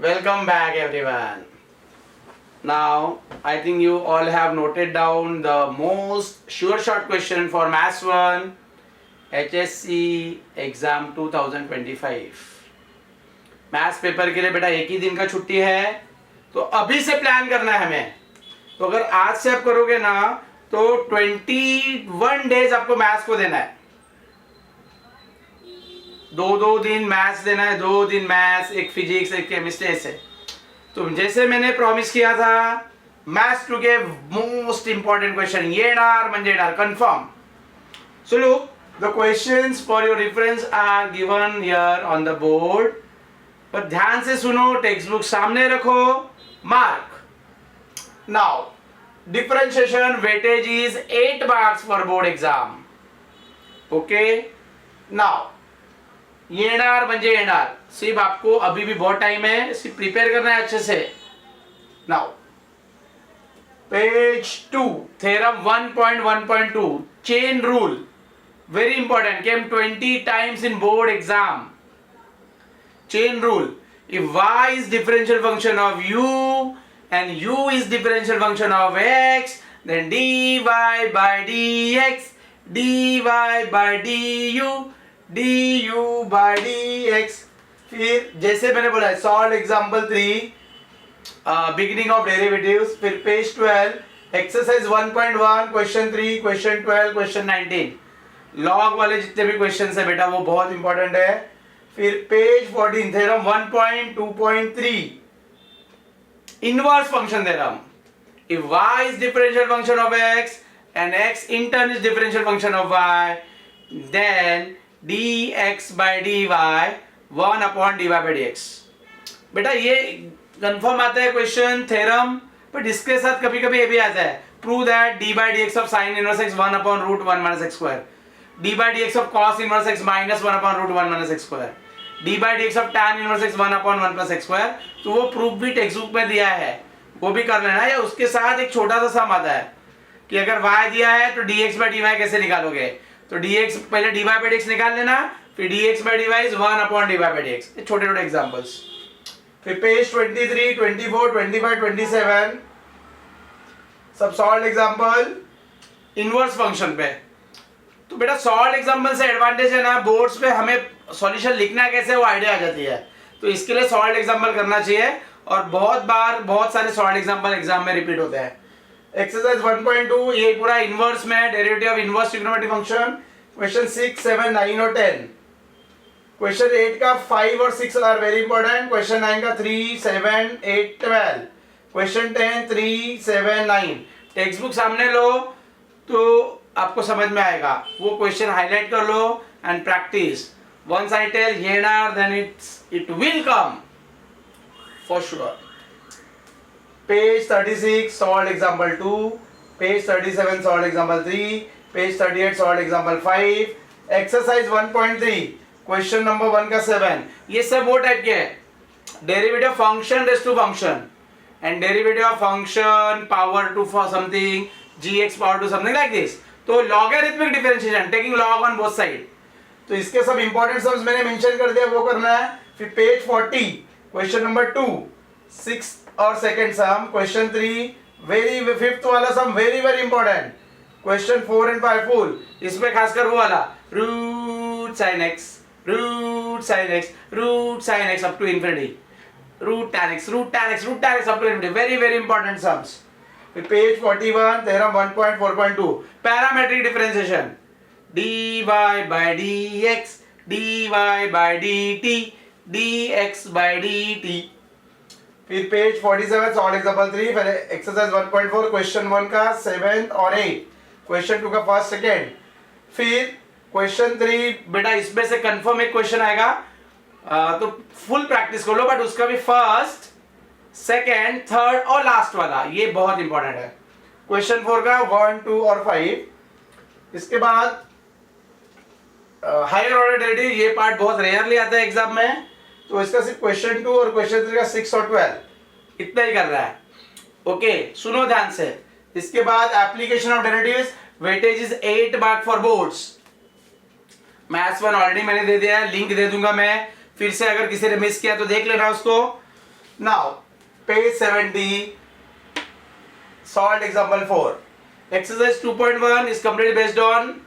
Welcome back everyone. Now I think you all have noted down the most sure shot question for Maths 1 HSC exam 2025. Maths paper के लिए बेटा एक ही दिन का छुट्टी है, तो अभी से प्लान करना है हमें. तो अगर आज से आप करोगे ना तो 21 डेज आपको मैथ्स को देना है. दो दिन मैथ्स देना है, 2 दिन मैथ्स, एक फिजिक्स, एक केमिस्ट्री ऐसे. तो जैसे मैंने प्रॉमिस किया था मैथ्स 2 के मोस्ट इंपॉर्टेंट क्वेश्चन येणार म्हणजे येणार confirm. So look the questions for your reference are given here on the board. पर ध्यान से सुनो, टेक्स्ट बुक सामने रखो, mark. Now differentiation weightage is 8 marks for board exam. Okay, now येणार म्हणजे येणार. सिर्फ आपको अभी भी बहुत टाइम है, सिर्फ प्रिपेयर करना है अच्छे से. Now page 2 theorem 1.1.2 chain rule, very important, came 20 times in board exam. Chain rule, if y is differential function of u and u is differential function of x, then dy by dx, dy by du, du by dx. फिर जैसे मैंने बोला solve example 3 beginning of derivatives. फिर page 12 exercise 1.1 question 3, question 12, question 19. Log वाले जितने भी questions है बेटा वो बहुत इंपॉर्टेंट है. फिर page 14 theorem 1.2.3 inverse function theorem. if y is differential function of x and x in turn is differential function of y, then dx by dy 1 upon dy by dx. बेटा ये confirm आता है question theorem, but इसके साथ कभी कभी ये भी आता है prove that d by d x of sine inverse x 1 upon root 1 minus x square, d by d x of cos inverse x minus 1 upon root 1 minus x square, d by d x of tan inverse x 1 upon 1 plus x square. तो वो proof भी text book में दिया है, वो भी कर लेना. या उसके साथ एक छोटा सा सम आता है कि अगर y दिया है तो dx by dy कैसे निकालोगे. तो dx पहले dy by dx निकाल लेना, फिर dx by dy is 1 upon dy by dx. ये छोटे छोटे एग्जांपल्स. फिर पेज 23, 24, 25, 27 सब सॉल्व एग्जांपल इनवर्स फंक्शन पे. तो बेटा सॉल्व एग्जांपल से एडवांटेज है ना, बोर्ड्स पे हमें सॉल्यूशन लिखना कैसे वो आइडिया आ जाती है. तो इसके लिए सॉल्व एग्जांपल करना चाहिए, और बहुत बार बहुत सारे सॉल्व एग्जांपल एग्जाम में रिपीट होते हैं. एक्सरसाइज 1.2 ये पूरा इनवर्स में, derivative of inverse trigonometric function. Question 6, 7, 9 और 10. क्वेश्चन 8 का 5 और 6 आर वेरी इंपॉर्टेंट. क्वेश्चन 9 का 3, 7, 8, 12. क्वेश्चन 10, 3, 7, 9. टेक्स्ट बुक सामने लो तो आपको समझ में आएगा. वो क्वेश्चन हाईलाइट कर लो and practice. Once I tell येणार then it will come for sure. Page 36 solved example 2, page 37 solved example 3, page 38 solved example 5. exercise 1.3 question number 1 का 7. ये सब वो टाइप के है, derivative function raise to function and derivative of function power to for something gx power to something like this. तो logarithmic differentiation taking log on both side. तो इसके सब इंपॉर्टेंट सम्स मैंने मेंशन कर दिया, वो करना है. फिर पेज 40 क्वेश्चन नंबर 2 6 और second sum. Question 3 very fifth वाला sum very very important. Question 4 and 5 full, इसमें खासकर वो वाला root sine x, root sine x, root sine x up to infinity, root tan x, root tan x, root tan x up to infinity. Very very important sums. फिर page 41 theorem 1.4.2 parametric differentiation. dy by dx, dy by dt, dx by dt. फिर page 47 solve example 3. फिर exercise 1.4 question 1 का 7 और 8, question 2 का first second. फिर question 3 बेटा इसमें से कंफर्म एक क्वेश्चन आएगा, तो फुल प्रैक्टिस कर लो, बट उसका भी फर्स्ट, सेकंड, थर्ड और लास्ट वाला ये बहुत इंपॉर्टेंट है. क्वेश्चन 4 का 1, 2 और 5. इसके बाद हायर ऑर्डर डेरिवेटिव, ये पार्ट बहुत रेयरली आता है एग्जाम में, तो इसका सिर्फ क्वेश्चन 2 और क्वेश्चन 3 का 6 और 12 इतना ही कर रहा है. ओके सुनो ध्यान से. इसके बाद application of derivatives, weightage is 8 mark for boards. Maths 1 already मैंने दे दिया है, लिंक दे दूंगा मैं, फिर से अगर किसी ने मिस किया तो देख लेना उसको. Now page 70, solved example 4. Exercise 2.1 is completely based on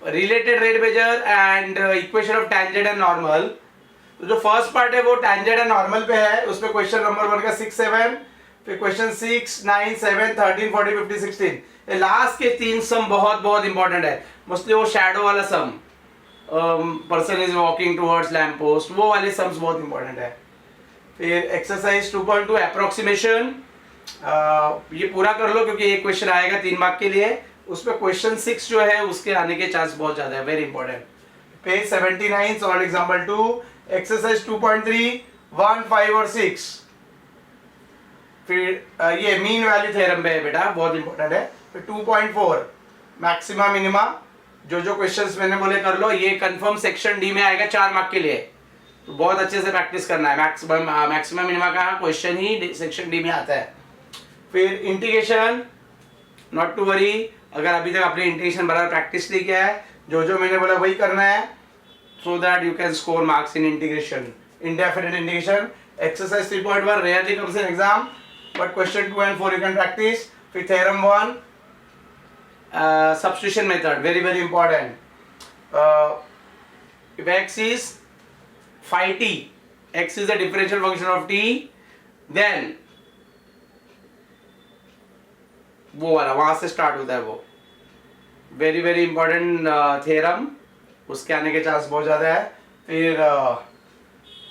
related rate measure and equation of tangent and normal. तो जो फर्स्ट पार्ट है वो tangent and normal पे है, उसमें क्वेश्चन नंबर 1 का 6 7, फिर क्वेश्चन 6 9 7 13 40 50 16. ये लास्ट के 3 सम बहुत बहुत इंपॉर्टेंट है. मोस्टली वो शैडो वाला sum, person is walking towards lamp post, वो वाले सम्स बहुत इंपॉर्टेंट है. फिर एक्सरसाइज 2.2 अप्रोक्सीमेशन, ये पूरा कर लो क्योंकि एक क्वेश्चन आएगा 3 मार्क के लिए. उसमें क्वेश्चन 6 जो है उसके आने के चांस बहुत ज्यादा है, very important. Page 79 solve example 2. Exercise 2.3 1 5 और 6. फिर ये मीन वैल्यू थ्योरम पे है बेटा, बहुत इंपॉर्टेंट है. फिर 2.4 मैक्सिमा मिनिमा, जो क्वेश्चंस मैंने बोले कर लो. ये कंफर्म सेक्शन डी में आएगा 4 मार्क के लिए, तो बहुत अच्छे से प्रैक्टिस करना है. मैक्सिमम मिनिमा का क्वेश्चन ही सेक्शन डी में आता है. फिर इंटीग्रेशन, नॉट टू वरी, अगर अभी तक आपने इंटीग्रेशन बराबर प्रैक्टिस नहीं किया है, जो मैंने बोला वही करना है, सो that you can score marks in integration. Indefinite integration. Exercise 3.1 rarely comes in exam, but question 2 and 4 you can practice. फिर theorem 1, substitution method, very very important. If x is phi t, x is the differential function of t, then वो वाला वहां से start होता है, वो very very important theorem, उसके आने के चांस बहुत ज्यादा है. फिर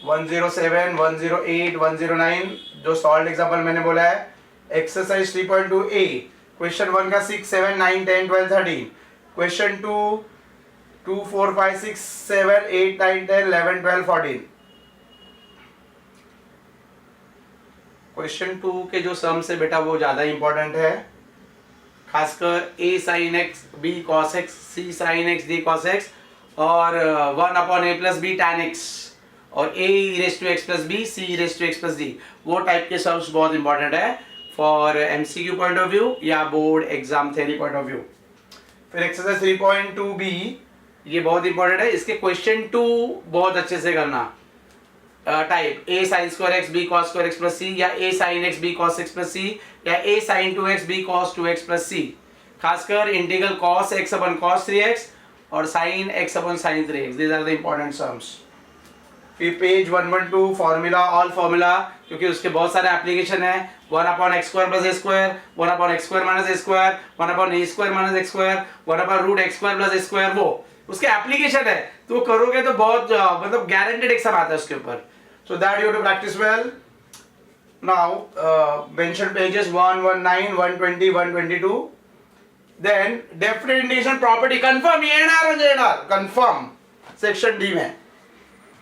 107 108 109 जो सॉल्व एग्जांपल मैंने बोला है. एक्सरसाइज 3.2 a, क्वेश्चन 1 का 6 7 9 10 12 13, क्वेश्चन 2 2 4 5 6 7 8 9 10 11 12 14. क्वेश्चन 2 के जो सम्स है बेटा वो ज्यादा इंपॉर्टेंट है, खासकर a sin x b cos x c sin x d cos x और 1/a+b tan x और a e⁻x+b c e⁻x+d, वो टाइप के सम्स बहुत इंपॉर्टेंट है for MCQ point of view या board exam theory point of view. फिर exercise 3.2b, ये बहुत इंपॉर्टेंट है, इसके क्वेश्चन 2 बहुत अच्छे से करना. Type a sin square x b cos square x plus c या a sin x b cos x plus c या a sin 2x b cos 2x plus c. खासकर इंटीग्रल cos x अपन cos 3x और sin x upon sin 3x, these are the important sums. फिर page 112 formula, all formula, क्योंकि उसके बहुत सारे application है. 1/x² + a², 1/x² - a², 1/a² - x², 1/√x² + a², वो उसके एप्लीकेशन है, तो वो करोगे तो बहुत मतलब गारंटेड एग्जाम आता है उसके ऊपर. So that you have to practise well. Now mention pages 119 120 122. Then definite integration property confirm येणार कंफर्म सेक्शन डी में.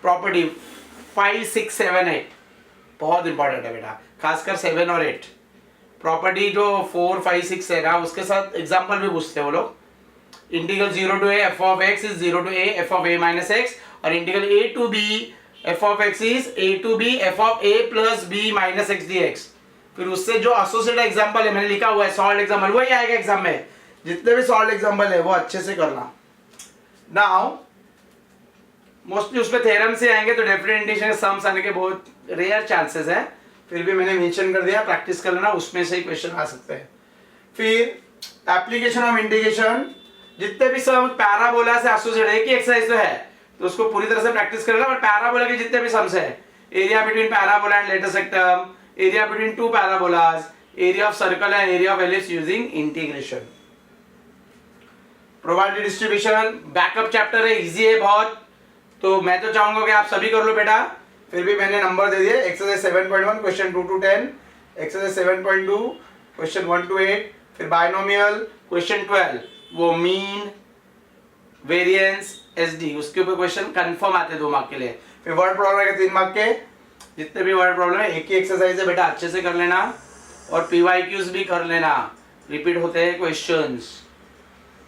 प्रॉपर्टी 5 6 7 8 बहुत इंपॉर्टेंट है बेटा, खासकर 7 और 8. प्रॉपर्टी जो 4 5 6 है ना, उसके साथ एग्जांपल भी पूछते हैं वो लोग. Integral 0 to a f of x is 0 to a f of a minus x, और integral a to b f of x is a to b f of a plus b minus x dx. फिर उससे जो associated example है मैंने लिखा हुआ है solve example, वही आएगा एग्जाम में. जितने भी सॉल्व एग्जांपल है वो अच्छे से करना. नाउ मोस्टली उसमें थ्योरम से आएंगे, तो डेफिनेट इंटीग्रेशन के सम्स आने के बहुत रेयर चांसेस है. फिर भी मैंने मेंशन कर दिया, प्रैक्टिस कर लेना, उसमें से ही क्वेश्चन आ सकते हैं. फिर एप्लीकेशन ऑफ इंटीग्रेशन, जितने भी सम पैराबोला से एसोसिएटेड है कि एक्सरसाइज तो है, तो उसको पूरी तरह से प्रैक्टिस कर लेना. और पैराबोला के जितने भी सम्स है, area between parabola and later सेक्टम, area between two parabolas, area of circle and area of ellipse using integration. Probability distribution backup chapter है, इजी है बहुत, तो मैं तो चाहूंगा कि आप सभी कर लो बेटा. फिर भी मैंने नंबर दे दिए. Exercise 7.1 question 2 to 10, exercise 7.2 question 1 to 8. फिर बायनोमियल क्वेश्चन 12, वो मीन वेरिएंस एसडी, उसके ऊपर क्वेश्चन कंफर्म आते हैं 2 मार्क के लिए. फिर वर्ड प्रॉब्लम है 3 मार्क के. जितने भी वर्ड प्रॉब्लम है एक ही एक्सरसाइज है बेटा, अच्छे से कर लेना. और पीवाईक्यूज भी कर लेना, रिपीट होते हैं क्वेश्चंस,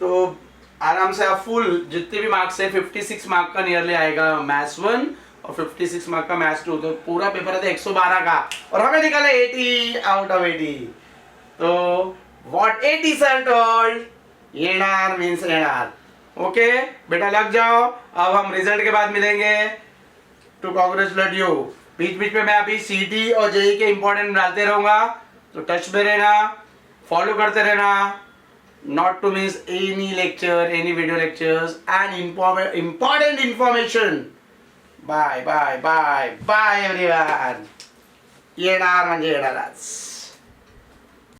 तो आराम से आप फुल जितने भी मार्क्स है 56 मार्क का नियरली आएगा मैथ्स 1 और 56 मार्क का मैथ्स 2, तो पूरा पेपर है 112 का, और हमें निकाला 80 आउट ऑफ 80. तो व्हाट 80 सर टोल्ड, येणार मींस येणार. ओके बेटा लग जाओ. अब हम रिजल्ट के बाद मिलेंगे. To congratulate you. बीच बीच में मैं अभी सीटी और जेई के इंपॉर्टेंट डालते रहूँगा, तो टच में रहना, फॉलो करते रहना, not to miss any lecture, any video lectures and important information. Bye everyone. येणार म्हणजे येणारच.